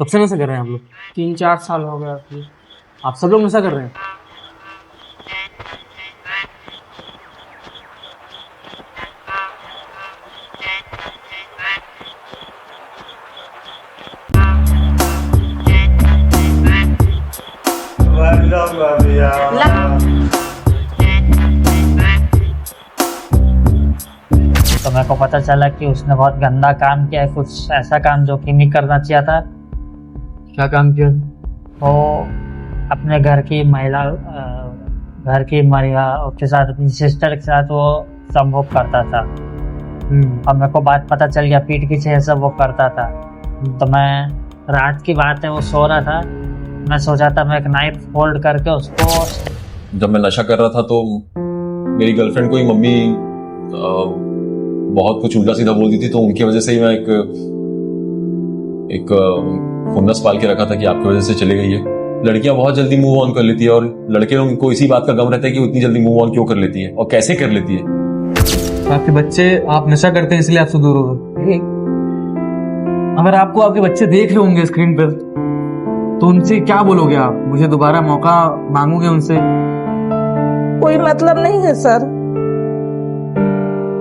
कब से नशा कर रहे हैं आप लोग? 3-4 साल हो गया अभी। आप सब लोग नशा कर रहे हैं? तो मेरे को पता चला कि उसने बहुत गंदा काम किया है, कुछ ऐसा काम जो कि नहीं करना चाहिए था। क्या काम किया? वो अपने घर की महिला के साथ, अपनी सिस्टर के साथ वो संभोग करता था। अब मेरे को बात पता चल गया, पीठ पीछे ऐसा वो करता था। तो मैं, रात की बात है, वो सो रहा था, मैं सोचा था मैं एक नाइफ होल्ड करके उसको। जब मैं नशा कर रहा था तो मेरी गर्लफ्रेंड को ही मम्मी बहुत कुछ उल्टा सीधा बोलती थी, तो उनकी वजह से ही मैं एक खुन्नस पाल के रखा था कि आपकी वजह से चली गई है। लड़कियां बहुत जल्दी मूव ऑन कर लेती है और लड़के उनको इसी बात का गम रहता है कि उतनी जल्दी मूव ऑन क्यों कर लेती है और कैसे कर लेती है। आपके बच्चे, आप नशा करते हैं इसलिए आपसे दूर हो गए। अगर आपको आपके बच्चे देख रहे होंगे स्क्रीन पर तो उनसे क्या बोलोगे आप? मुझे दोबारा मौका मांगोगे उनसे? कोई मतलब नहीं है सर।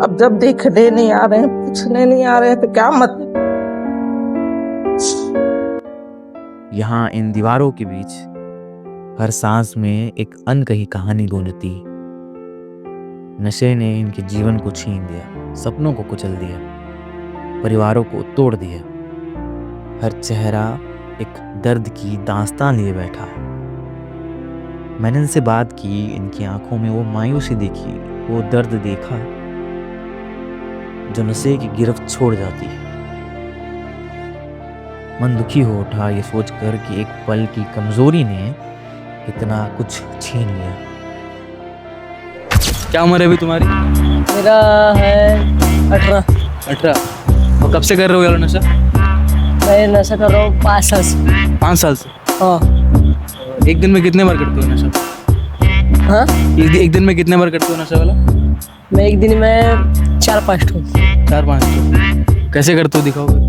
अब जब देखने नहीं आ रहे हैं, पूछने नहीं आ रहे हैं, तो क्या मतलब। यहाँ इन दीवारों के बीच हर सांस में एक अनकही कहानी गूंजती। नशे ने इनके जीवन को छीन दिया, सपनों को कुचल दिया, परिवारों को तोड़ दिया। हर चेहरा एक दर्द की दास्तान लिए बैठा है। मैंने इनसे बात की, इनकी आंखों में वो मायूसी देखी, वो दर्द देखा जो नशे की गिरफ्त छोड़ जाती है। मन दुखी हो उठा ये सोचकर कि एक पल की कमजोरी ने इतना कुछ छीन लिया। क्या उम्र है अभी तुम्हारी? मेरा है 18। और कब से कर रहे हो यार नशा? मैं नशा कर रहा हूँ 5 साल से। 5 साल से? हाँ। एक दिन में कितने बार करते हो नशा? हाँ, एक दिन में कितने बार करते हो नशा वाला? मैं एक दिन में 4-5 ठो। 4-5 तो। कैसे करते हो, दिखाओ फिर।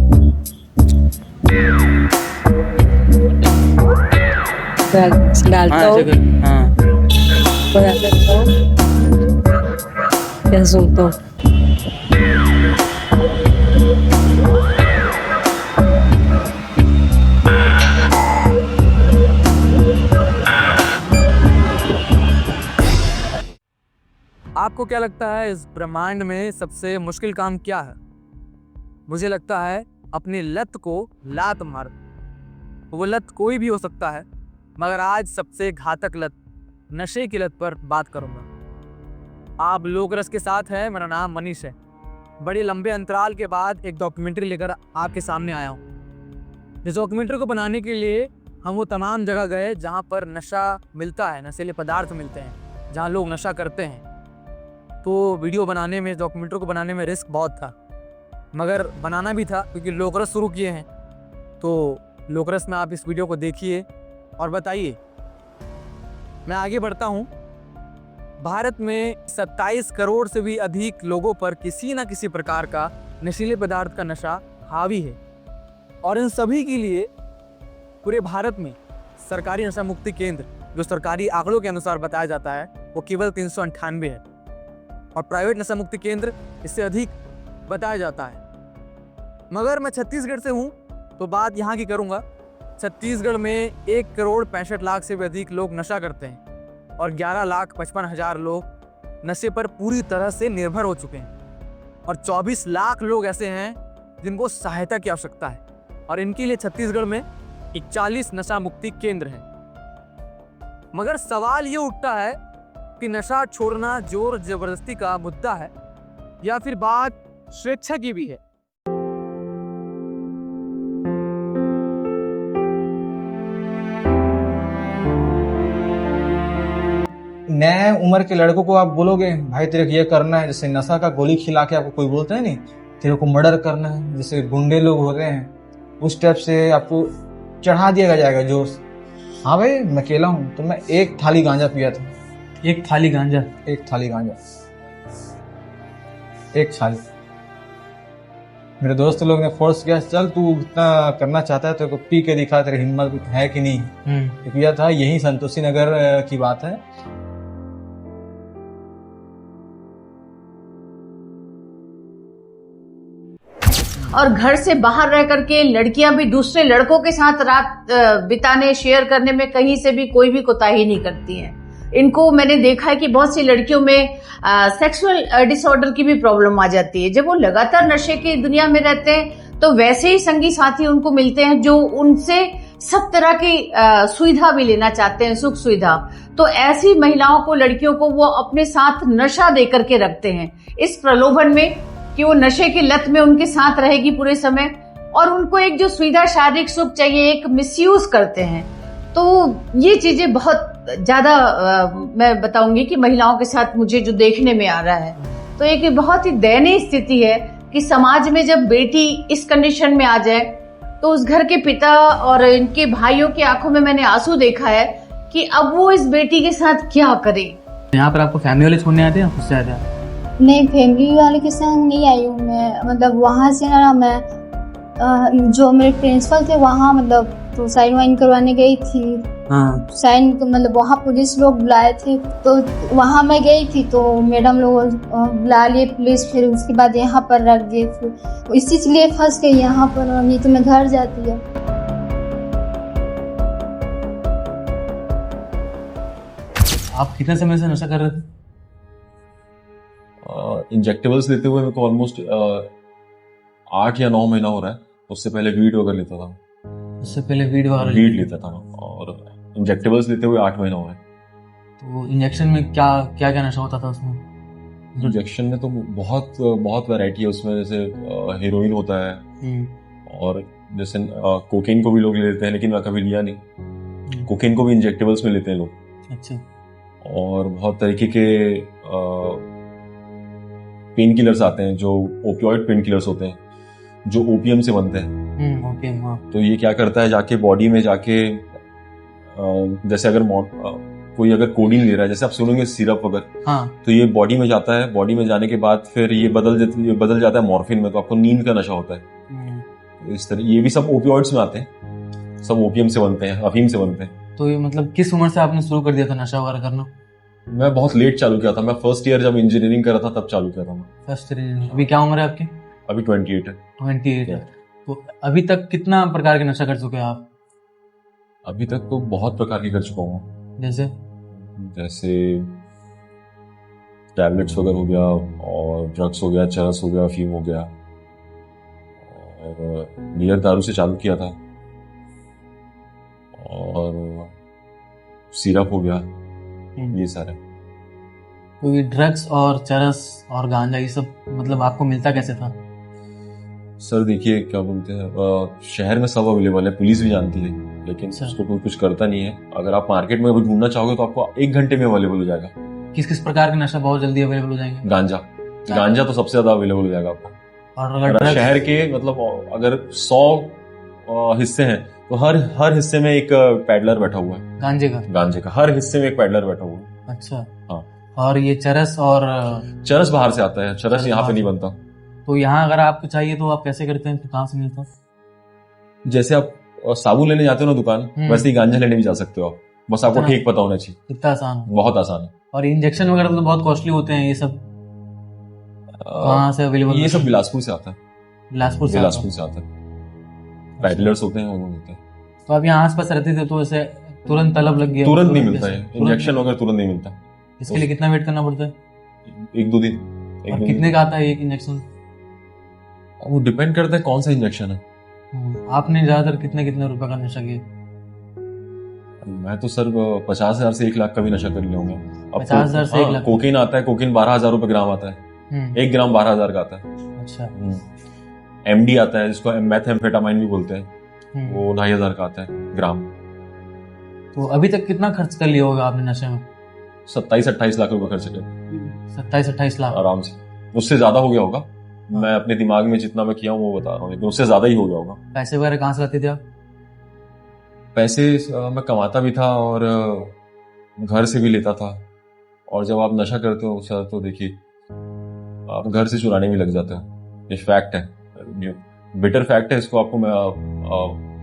डालता हूँ, ऐसे कर। हाँ। कैसे सुनता हूँ। आपको क्या लगता है इस ब्रह्मांड में सबसे मुश्किल काम क्या है? मुझे लगता है अपनी लत को लात मार। वो लत कोई भी हो सकता है, मगर आज सबसे घातक लत, नशे की लत पर बात करूंगा। आप लोक रस के साथ हैं, मेरा नाम मनीष है। बड़े लंबे अंतराल के बाद एक डॉक्यूमेंट्री लेकर आपके सामने आया हूँ। इस डॉक्यूमेंट्री को बनाने के लिए हम वो तमाम जगह गए जहाँ पर नशा मिलता है, नशीले पदार्थ मिलते हैं, जहाँ लोग नशा करते हैं। तो वीडियो बनाने में, डॉक्यूमेंट्री को बनाने में रिस्क बहुत था, मगर बनाना भी था क्योंकि लोकरस शुरू किए हैं। तो लोकरस में आप इस वीडियो को देखिए और बताइए। मैं आगे बढ़ता हूँ। भारत में 27 करोड़ से भी अधिक लोगों पर किसी न किसी प्रकार का नशीले पदार्थ का नशा हावी है, और इन सभी के लिए पूरे भारत में सरकारी नशा मुक्ति केंद्र, जो सरकारी आंकड़ों के अनुसार बताया जाता है, वो केवल 398 है, और प्राइवेट नशा मुक्ति केंद्र इससे अधिक बताया जाता है। मगर मैं छत्तीसगढ़ से हूँ तो बात यहाँ की करूँगा। छत्तीसगढ़ में 1,65,00,000 से भी अधिक लोग नशा करते हैं और 11,55,000 लोग नशे पर पूरी तरह से निर्भर हो चुके हैं, और 24 लाख लोग ऐसे हैं जिनको सहायता की आवश्यकता है, और इनके लिए छत्तीसगढ़ में 41 नशा मुक्ति केंद्र हैं। मगर सवाल ये उठता है कि नशा छोड़ना जोर जबरदस्ती का मुद्दा है या फिर बात स्वेच्छा की भी है। नए उम्र के लड़कों को आप बोलोगे भाई तेरे को ये करना है, जैसे नशा का गोली खिला के आपको कोई बोलता है नहीं, तेरे को मर्डर करना है, जैसे गुंडे लोग होते हैं उस टाइप से आपको चढ़ा दिया जाएगा जोश। हाँ भाई मैं अकेला हूँ, तो मैं 1 थाली गांजा पिया था। 1 थाली गांजा? 1 थाली गांजा, 1 थाली। मेरे दोस्त लोग ने फोर्स किया, चल तू इतना करना चाहता है तो पी के दिखा, तेरी हिम्मत है कि नहीं। तो किया था, यही संतोषी नगर की बात है। और घर से बाहर रह करके लड़कियां भी दूसरे लड़कों के साथ रात बिताने, शेयर करने में कहीं से भी कोई भी कोताही नहीं करती हैं। इनको मैंने देखा है कि बहुत सी लड़कियों में सेक्सुअल डिसऑर्डर की भी प्रॉब्लम आ जाती है। जब वो लगातार नशे की दुनिया में रहते हैं तो वैसे ही संगी साथी उनको मिलते हैं जो उनसे सब तरह की सुविधा भी लेना चाहते हैं, सुख सुविधा। तो ऐसी महिलाओं को, लड़कियों को वो अपने साथ नशा दे करके रखते हैं, इस प्रलोभन में कि वो नशे की लत में उनके साथ रहेगी पूरे समय, और उनको एक जो सुविधा, शारीरिक सुख चाहिए, एक मिसयूज करते हैं। तो ये चीजें बहुत ज्यादा मैं बताऊंगी कि महिलाओं के साथ मुझे जो देखने में आ रहा है, तो एक बहुत ही दयनीय स्थिति है कि समाज में जब बेटी इस कंडीशन में आ जाए तो उस घर के पिता और इनके भाइयों की आंखों में मैंने आंसू देखा है कि अब वो इस बेटी के साथ क्या करे। यहाँ पर आपको फैमिली वाले छोड़ने आते हैं, उससे आते हैं? नहीं, फैमिली वाले के संग नहीं आई हूँ मैं। मतलब वहाँ से ना मैं जो मेरे प्रिंसिपल थे वहाँ मतलब तो साइन वाइन करवाने गई थी। हाँ। साइन मतलब वहाँ पुलिस लोग बुलाए थे तो वहाँ मैं गई थी, तो मैडम लोग बुला लिए पुलिस, फिर उसके बाद यहाँ पर रख दिए। फिर इसीलिए फंस गई यहाँ पर, नहीं तो मैं घर जाती है। आप कितने समय से नशा कर रहे थे? इंजेक्टेबल्स लेते हुए मेरे को ऑलमोस्ट 8 या 9 महीना हो रहा है। उससे पहले वीड वगैरह लेता था। उससे पहले वीड लेता था, और इंजेक्टेबल्स लेते हुए 8 महीना हो रहा है। तो इंजेक्शन में क्या क्या क्या नशा होता था उसमें? इंजेक्शन में तो बहुत वैरायटी है उसमें। जैसे हेरोइन होता है, और जैसे कोकेन को भी लोग लेते हैं, लेकिन मैं कभी लिया नहीं। कोकेन को भी इंजेक्टेबल्स में लेते हैं लोग। अच्छा। और बहुत तरीके के पेन किलर्स आते हैं, जो ओपियोइड पेन किलर्स होते हैं, जो ओपीएम से बनते हैं। ओपीएम, हाँ। तो ये क्या करता है, जाके बॉडी में जाके जैसे अगर कोई अगर कोडीन ले रहा है, जैसे आप सुनोगे सिरप वगैरह, हाँ। तो ये बॉडी में जाता है। बॉडी में जाने के बाद फिर ये बदल जाता है मॉर्फिन में, तो आपको नींद का नशा होता है। इस तरह ये भी सब ओपियोइड्स में आते हैं, सब ओपीएम से बनते हैं, अफीम से बनते हैं। तो ये मतलब किस उम्र से आपने शुरू कर दिया था नशा वगैरह करना? मैं बहुत लेट चालू किया था। मैं फर्स्ट ईयर जब इंजीनियरिंग कर रहा था तब चालू किया था मैं। First year. अभी क्या उम्र है आपकी? अभी 28 है। 28 है। तो अभी तक कितना प्रकार के नशा कर चुके हैं आप? अभी तक तो बहुत प्रकार के कर चुका हूँ। जैसे टैबलेट्स वगैरह हो गया, और ड्रग्स हो गया, चरस हो गया, अफीम हो गया, और बियर दारू से चालू किया था, और सिरप हो गया, ये सारे। तो ये ड्रग्स और चरस और गांजा ये सब मतलब आपको मिलता कैसे था? सर देखिए, क्या बोलते हैं, शहर में सब अवेलेबल है, पुलिस भी जानती है, लेकिन उसको कोई कुछ करता नहीं है। अगर आप मार्केट में अभी ढूंढना चाहोगे तो आपको 1 घंटे में अवेलेबल हो जाएगा। किस किस प्रकार के नशा बहुत जल्दी अवेलेबल हो जाएंगे? गांजा तो सबसे ज्यादा अवेलेबल हो जाएगा आपको। और अगर शहर के मतलब अगर 100 हिस्से हैं तो हर हिस्से में एक पैडलर बैठा हुआ है। गांजे का हर हिस्से में एक पैडलर बैठा हुआ है। अच्छा। हाँ। और ये चरस बाहर से आता है, चरस यहाँ पे नहीं बनता। तो यहाँ अगर आपको चाहिए तो आप कैसे करते हैं, तो कहाँ से मिलता? जैसे आप साबुन लेने जाते हो ना दुकान, वैसे ही गांजा लेने भी जा सकते हो आप। बस आपको ठीक पता होना चाहिए। कितना आसान है? बहुत आसान है। और इंजेक्शन वगैरह तो बहुत कॉस्टली होते हैं, ये सब कहाँ से अवेलेबल? ये सब बिलासपुर से आता है। बिलासपुर से आता है। पैडलर्स होते हैं, वो होते हैं। तो आप यहाँ आसपास रहते थे तो ऐसे तुरंत तलब लग गया? तुरंत नहीं मिलता है इंजेक्शन वगैरह, तुरंत नहीं मिलता। इसके लिए कितना वेट करना पड़ता है? 1-2 दिन। और कितने का आता है एक इंजेक्शन? वो डिपेंड करता है कौन सा इंजेक्शन है। आपने ज्यादातर कितने रुपए का नशा किया? मैं तो सर 50,000 से 1 लाख का भी नशा कर लिया हूँ। 50,000 से 1 लाख? कोकीन आता है, कोकीन 12,000 रुपए ग्राम आता है। 1 ग्राम 12,000 का आता है। अच्छा। एमडी आता है, जिसको मेथाम्फेटामाइन भी बोलते हैं, वो 2,500 का आता है ग्राम। तो अभी तक कितना खर्च कर लिया होगा आपने नशे में? 27-28 लाख रुपए खर्च किया। 27-28 लाख आराम से। उससे ज्यादा हो गया होगा। मैं अपने दिमाग में जितना मैं किया हूँ वो बता रहा हूँ, लेकिन उससे ज्यादा ही हो गया होगा। पैसे वगैरह कहाँ से लाते थे आप? पैसे मैं कमाता भी था और घर से भी लेता था। और जब आप नशा करते हो सर, तो देखिए आप घर से चुराने भी लग जाते हो। ये फैक्ट है। बिटर फैक्ट है, इसको आपको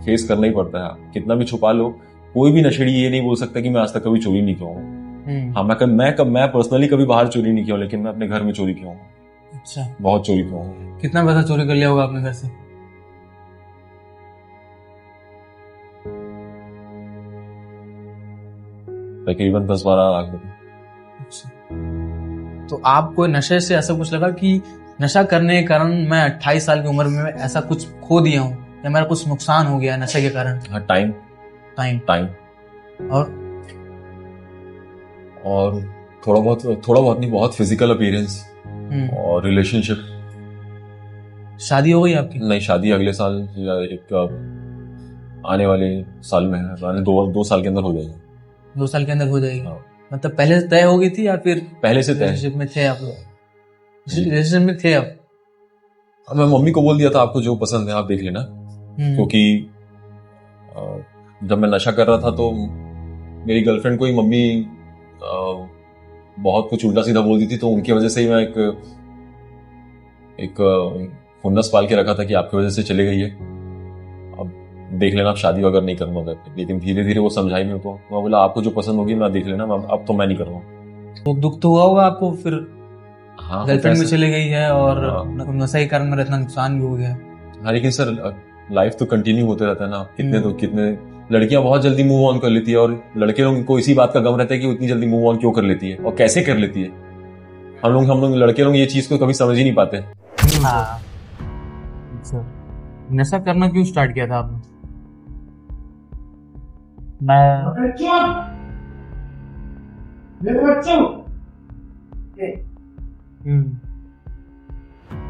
फेस करना ही पड़ता है। कितना भी छुपा लो, कोई भी नशेड़ी ये नहीं बोल सकता कि मैं आज तक कभी चोरी नहीं किया हूँ। हाँ, मैं पर्सनली कभी बाहर चोरी नहीं किया हूँ, लेकिन मैं अपने घर में चोरी किया हूँ। अच्छा, बहुत चोरी किया हूँ। कितना पैसा चोरी कर लिया होगा आपने घर से? तकरीबन 10-12 लाख रुपए। अच्छा, तो आपको नशे से ऐसा कुछ लगा कि नशा करने के कारण मैं 28 साल की उम्र में ऐसा कुछ खो दिया हूँ या मेरा कुछ नुकसान हो गया नशे के कारण? हाँ, टाइम और थोड़ा बहुत नहीं, बहुत फिजिकल अपीयरेंस और रिलेशनशिप। शादी हो गई आपकी? नहीं, शादी अगले साल या एक आने वाले साल में है। 2 साल के अंदर हो जाएगी। 2 साल के अंदर हो जाएगी। हाँ। मतलब पहले से तय हो गई थी या फिर पहले से तय? रिलेशनशिप में थे आप लोग? रिलेशनशिप में थे आप? मैं मम्मी को बोल दिया था आपको जो पसंद है आप देख लेना, क्योंकि जब मैं नशा कर रहा था तो मेरी गर्लफ्रेंड को ही मम्मी बहुत कुछ उल्टा सीधा बोल दी थी, तो उनकी वजह से ही मैं एक खुन्नस पाल के रखा था कि आपकी वजह से चले गई है, अब देख लेना, आप शादी अगर नहीं करना होगा। लेकिन धीरे धीरे वो समझाई मेरे को, मैं बोला आपको जो पसंद होगी मैं देख लेना, अब तो मैं नहीं कर रहा हूँ। तो दुख तो हुआ होगा आपको फिर? हाँ, गर्लफ्रेंड में चले गई है और नशे के कारण मेरा इतना नुकसान भी हो गया। हाँ, लेकिन सर लाइफ तो कंटिन्यू होते रहता है ना। कितने लड़कियां बहुत जल्दी मूव ऑन कर लेती है और लड़के लोगों को इसी बात का गम रहता है कि उतनी जल्दी मूव ऑन क्यों कर लेती है और कैसे कर लेती है। हम लोग लड़के लोग ये चीज को कभी समझ ही नहीं पाते। हाँ। अच्छा, नशा करना क्यों स्टार्ट किया था आपने?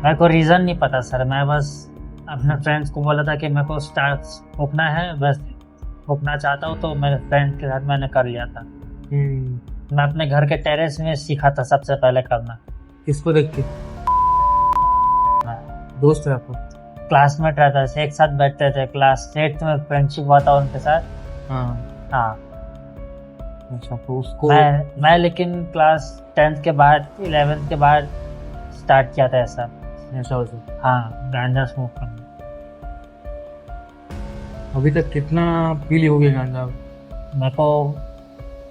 मेरे को रीजन नहीं पता सर, मैं बस अपने फ्रेंड्स को बोला था कि मेरे को स्टार्ट फूकना है, बस फूकना चाहता हूँ, तो मेरे फ्रेंड के साथ मैंने कर लिया था। मैं अपने घर के टेरेस में सीखा था सबसे पहले करना। किसको देख के? दोस्त है आपको? क्लासमेट रहता है, एक साथ बैठते थे, क्लास 8 में फ्रेंडशिप हुआ था उनके साथ। हाँ। अच्छा, तो उसको मैं लेकिन क्लास 10th के बाद 11th के बाद स्टार्ट किया था ऐसा। हाँ, गांजा स्मोक करना। अभी तक कितना पी ली होगी गांजा? मेरे को,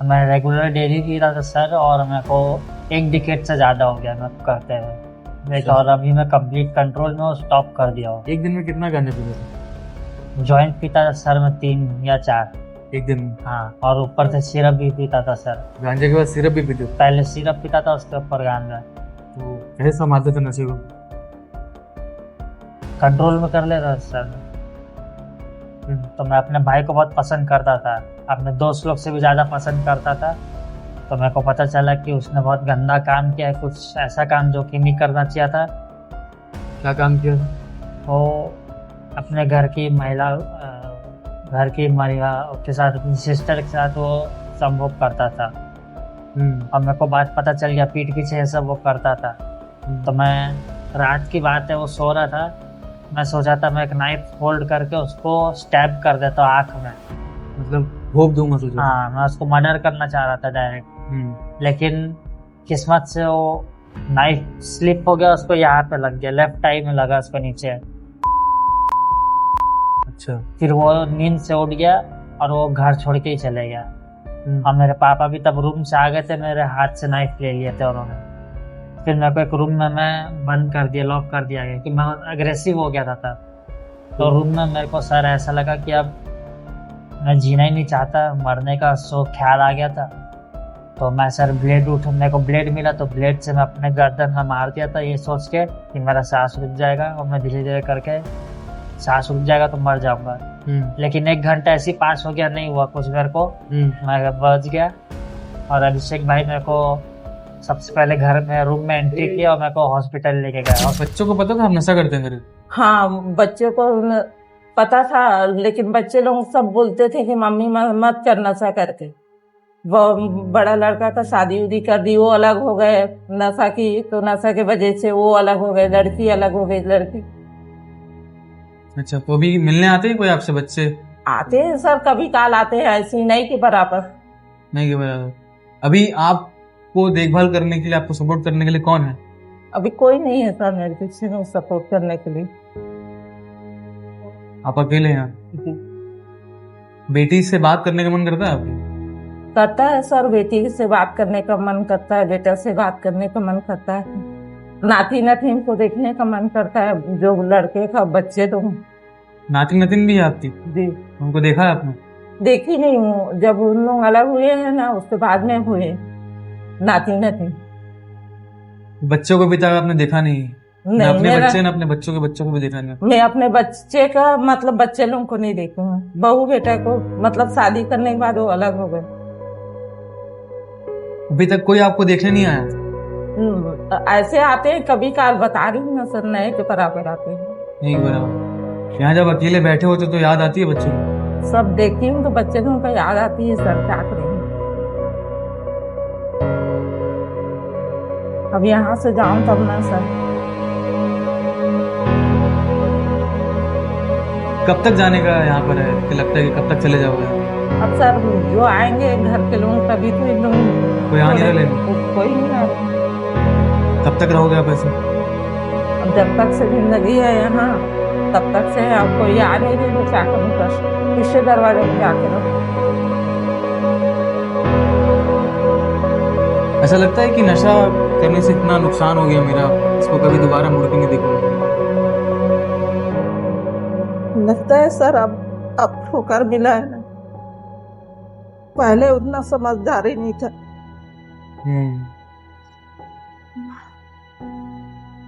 मैं रेगुलर डेली पी रहा था सर, और मेरे को 1 डिकेड से ज़्यादा हो गया मैं करते हुए। और अभी मैं कंप्लीट कंट्रोल में स्टॉप कर दिया हूँ। एक दिन में कितना गांजा पीते थे? जॉइंट पीता था सर मैं 3 या 4 एक दिन में? हाँ, और ऊपर से सिरप भी पीता था सर। गांजे के बाद सिरप भी पीते? पहले सिरप पीता था, उसके ऊपर गांजा। तो कैसे संभालते थे नशे को? कंट्रोल में कर लेता था सर। तो मैं अपने भाई को बहुत पसंद करता था, अपने दोस्त लोग से भी ज़्यादा पसंद करता था। तो मेरे को पता चला कि उसने बहुत गंदा काम किया है, कुछ ऐसा काम जो कि नहीं करना चाहिए था। क्या काम किया? वो अपने घर की महिला के साथ, अपनी सिस्टर के साथ वो संभोग करता था। और मेरे को बात पता चल गया, पीठ पीछे सब वो करता था। तो मैं, रात की बात है, वो सो रहा था, मैं सोचा था मैं एक नाइफ होल्ड करके उसको स्टैब कर देता हूँ आँख में, मतलब भोग दूंगा सोचा? हाँ, मैं उसको मर्डर करना चाह रहा था डायरेक्ट। लेकिन किस्मत से वो नाइफ स्लिप हो गया, उसको यहाँ पे लग गया, लेफ्ट आई में लगा उसको नीचे। अच्छा। फिर वो नींद से उठ गया और वो घर छोड़ के ही चले गया। और मेरे पापा भी तब रूम से आ गए थे, मेरे हाथ से नाइफ ले लिए थे उन्होंने। फिर मेरे को एक रूम में मैं बंद कर दिया, लॉक कर दिया गया, कि मैं अग्रेसिव हो गया था तब। तो रूम में मेरे को सर ऐसा लगा कि अब मैं जीना ही नहीं चाहता, मरने का ख्याल आ गया था। तो मैं सर मेरे को ब्लेड मिला, तो ब्लेड से मैं अपने गर्दन में मार दिया था, ये सोच के कि मेरा सांस रुक जाएगा और मैं धीरे धीरे करके सांस रुक जाएगा तो मर जाऊंगा। लेकिन 1 घंटा ऐसे पास हो गया, नहीं हुआ कुछ मेरे को। मैं बच गया और अभिषेक भाई मेरे को सबसे पहले घर में रूम में एंट्री किया और मेरे को हॉस्पिटल लेके गया। बच्चों को पता था आप नशा करते हैं? हाँ, बच्चों को पता था, लेकिन बच्चे लोग सब बोलते थे कि मम्मी मत कर नशा करके। वो बड़ा लड़का का शादी उदी कर दी, वो अलग हो गए नशा की, तो नशा के वजह से वो अलग हो गए, लड़की अलग हो गई लड़की। अच्छा, तो अभी मिलने आते हैं कोई आपसे बच्चे? आते हैं सर, कभी काल आते हैं, ऐसे नहीं के बराबर। नहीं के बराबर। अभी आपको देखभाल करने के लिए, आपको सपोर्ट करने के लिए कौन है? अभी कोई नहीं है सर मेरे पीछे में सपोर्ट करने के लिए। आप अकेले हैं? बेटी से बात करने का मन करता है आपकी? करता है सर, बेटी से बात करने का मन करता है, बेटा से बात करने का मन करता है, नाती नातिन को देखने का मन करता है, जो लड़के का बच्चे तो नाती नतिन भी है आपकी? जी उनको देखा है आपने? देखी नहीं हूँ, जब उन लोग अलग हुए हैं ना उसके बाद में हुए नाती नातिन। बच्चों को भी तक आपने देखा नहीं? नहीं, अपने मेरा- बच्चे ने अपने बच्चों के बच्चों को भी देखा नहीं? मैं अपने बच्चे का मतलब बच्चे लोगों को नहीं देखी हूँ, बहू बेटा को मतलब शादी करने के बाद वो अलग हो गए। अभी तक कोई आपको देखने नहीं आया? ऐसे आते हैं कभी काल, बता रही हूँ ना सर, नए के बराबर आते हैं। नहीं बराबर। यहाँ जब अकेले बैठे होते तो याद आती है बच्चों को? सब देखती हूँ तो बच्चे लोगों को याद आती है सर, क्या करें। अब यहाँ से जाऊं तब ना सर। कब तक जाने का यहाँ पर है कि लगता है कि कब तक चले जाओगे? अब सर जो आएंगे घर के लोग तभी तो इन लोग कोई आ नहीं रहा लेने? कोई नहीं आ रहा। कब तक रहोगे आप ऐसे? अब जब तक से जिंदगी है यहाँ तब तक से अब कोई आ नहीं रही तो क्या करूँ सर, पीछे दरवाजे में जाके रहो। ऐसा लगता है कि नशा करने से इतना नुकसान हो गया मेरा, इसको कभी दोबारा मुड़ के नहीं देखूंगा? लगता है सर अब ठोकर मिला है ना, पहले उतना समझदारी नहीं था।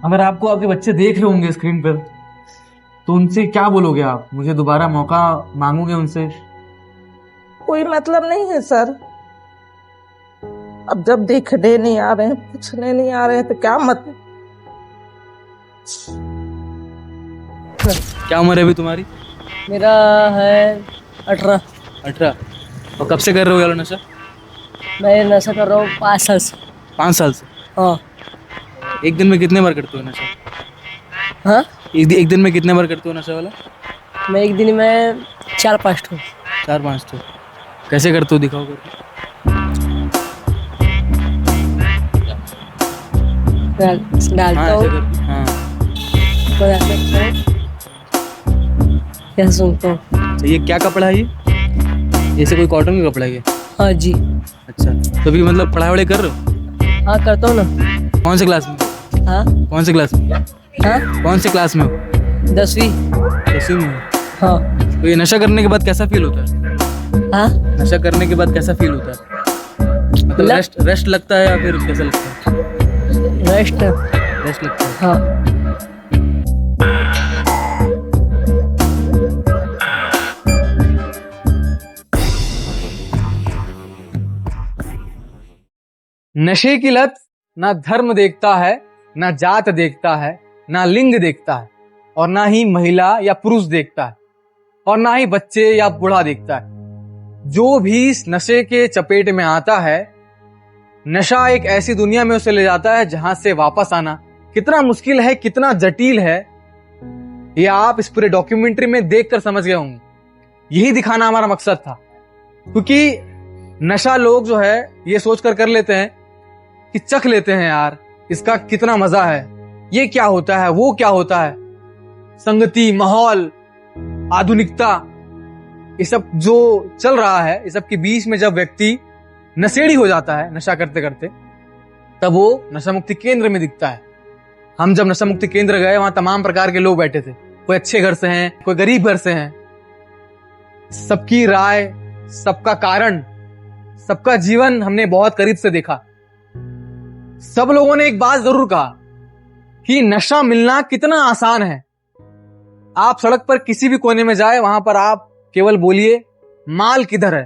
अगर आपको आपके बच्चे देख रहे होंगे स्क्रीन पर तो उनसे क्या बोलोगे आप? मुझे दोबारा मौका मांगोगे उनसे? कोई मतलब नहीं है सर, अब जब देखने नहीं आ रहे हैं, पूछने नहीं आ रहे हैं तो क्या मतलब। क्या उम्र है अभी तुम्हारी? मेरा है 18। 18। और कब से कर रहे हो यार नशा? मैं नशा कर रहा हूँ 5 साल से। 5 साल से? हाँ। एक दिन में कितने बार करते हो नशा? हाँ, एक दिन में कितने बार करते हो नशा वाला? मैं एक दिन में 4-5 ठो। 4-5 तो? कैसे करते हो, दिखाओ करके। डालता हाँ, हूँ, ऐसे करके। हाँ। कैसे सुनता हूँ। तो ये क्या कपड़ा है ये? जैसे कोई कॉटन का कपड़ा है ये? हाँ जी। अच्छा, तो अभी मतलब पढ़ाई वढ़ाई कर रहे हो? हाँ करता हूँ ना। कौन से क्लास में? हाँ। कौन से क्लास में? हाँ, कौन से क्लास में हो? 10वीं। 10वीं में हो? हाँ। तो ये नशा करने के बाद कैसा फील होता है? हाँ, नशा करने के बाद कैसा फील होता है? मतलब रेस्ट लगता है या फिर कैसा लगता है? रेस्ट लगता है। हाँ। नशे की लत ना धर्म देखता है, ना जात देखता है, ना लिंग देखता है, और ना ही महिला या पुरुष देखता है, और ना ही बच्चे या बूढ़ा देखता है। जो भी इस नशे के चपेट में आता है, नशा एक ऐसी दुनिया में उसे ले जाता है जहां से वापस आना कितना मुश्किल है, कितना जटिल है, ये आप इस पूरे डॉक्यूमेंट्री में देखकर समझ गए होंगे। यही दिखाना हमारा मकसद था, क्योंकि नशा लोग जो है ये सोचकर कर लेते हैं कि चख लेते हैं यार, इसका कितना मजा है, ये क्या होता है, वो क्या होता है, संगति, माहौल, आधुनिकता, ये सब जो चल रहा है, इस सब के बीच में जब व्यक्ति नशेड़ी हो जाता है नशा करते करते, तब वो नशा मुक्ति केंद्र में दिखता है। हम जब नशा मुक्ति केंद्र गए, वहां तमाम प्रकार के लोग बैठे थे, कोई अच्छे घर से हैं, कोई गरीब घर से हैं। सबकी राय, सबका कारण, सबका जीवन हमने बहुत करीब से देखा। सब लोगों ने एक बात जरूर कहा कि नशा मिलना कितना आसान है। आप सड़क पर किसी भी कोने में जाए, वहां पर आप केवल बोलिए माल किधर है।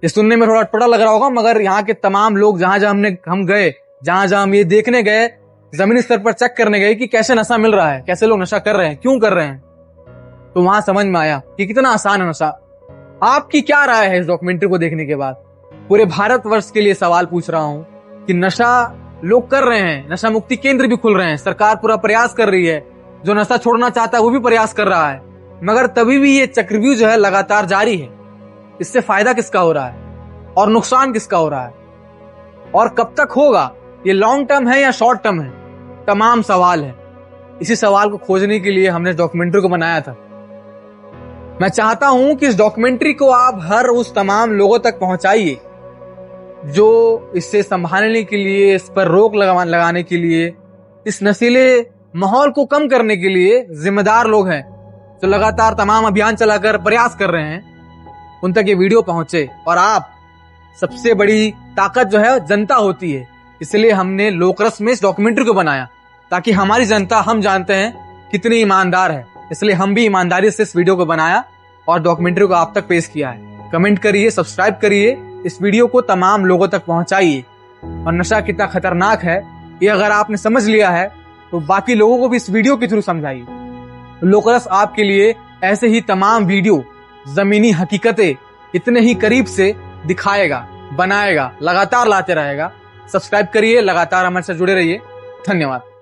ये सुनने में थोड़ा अटपटा लग रहा होगा, मगर यहाँ के तमाम लोग जहां जहां हम गए, जहां जहां हम ये देखने गए, जमीनी स्तर पर चेक करने गए कि कैसे नशा मिल रहा है, कैसे लोग नशा कर रहे हैं, क्यों कर रहे हैं, तो वहां समझ में आया कि कितना आसान है नशा। आपकी क्या राय है इस डॉक्यूमेंट्री को देखने के बाद? पूरे भारतवर्ष के लिए सवाल पूछ रहा हूं कि नशा लोग कर रहे हैं, नशा मुक्ति केंद्र भी खुल रहे हैं, सरकार पूरा प्रयास कर रही है, जो नशा छोड़ना चाहता है वो भी प्रयास कर रहा है, मगर तभी भी ये चक्रव्यूह जो है लगातार जारी है। इससे फायदा किसका हो रहा है और नुकसान किसका हो रहा है, और कब तक होगा? ये लॉन्ग टर्म है या शॉर्ट टर्म है? तमाम सवाल है। इसी सवाल को खोजने के लिए हमने डॉक्यूमेंट्री को बनाया था। मैं चाहता हूं कि इस डॉक्यूमेंट्री को आप हर उस तमाम लोगों तक पहुंचाइए जो इससे संभालने के लिए, इस पर रोक लगाने के लिए, इस नशीले माहौल को कम करने के लिए जिम्मेदार लोग हैं, जो लगातार तमाम अभियान चलाकर प्रयास कर रहे हैं, उन तक ये वीडियो पहुंचे। और आप सबसे बड़ी ताकत जो है जनता होती है, इसलिए हमने लोकरस में इस डॉक्यूमेंट्री को बनाया ताकि हमारी जनता, हम जानते हैं कितनी ईमानदार है, इसलिए हम भी ईमानदारी से इस वीडियो को बनाया और डॉक्यूमेंट्री को आप तक पेश किया है। कमेंट करिए, सब्सक्राइब करिए, इस वीडियो को तमाम लोगों तक पहुंचाइए। और नशा कितना खतरनाक है ये अगर आपने समझ लिया है तो बाकी लोगों को भी इस वीडियो के थ्रू समझाइए। लोकरस आपके लिए ऐसे ही तमाम वीडियो, जमीनी हकीकतें इतने ही करीब से दिखाएगा, बनाएगा, लगातार लाते रहेगा। सब्सक्राइब करिए, लगातार हमारे साथ जुड़े रहिए। धन्यवाद।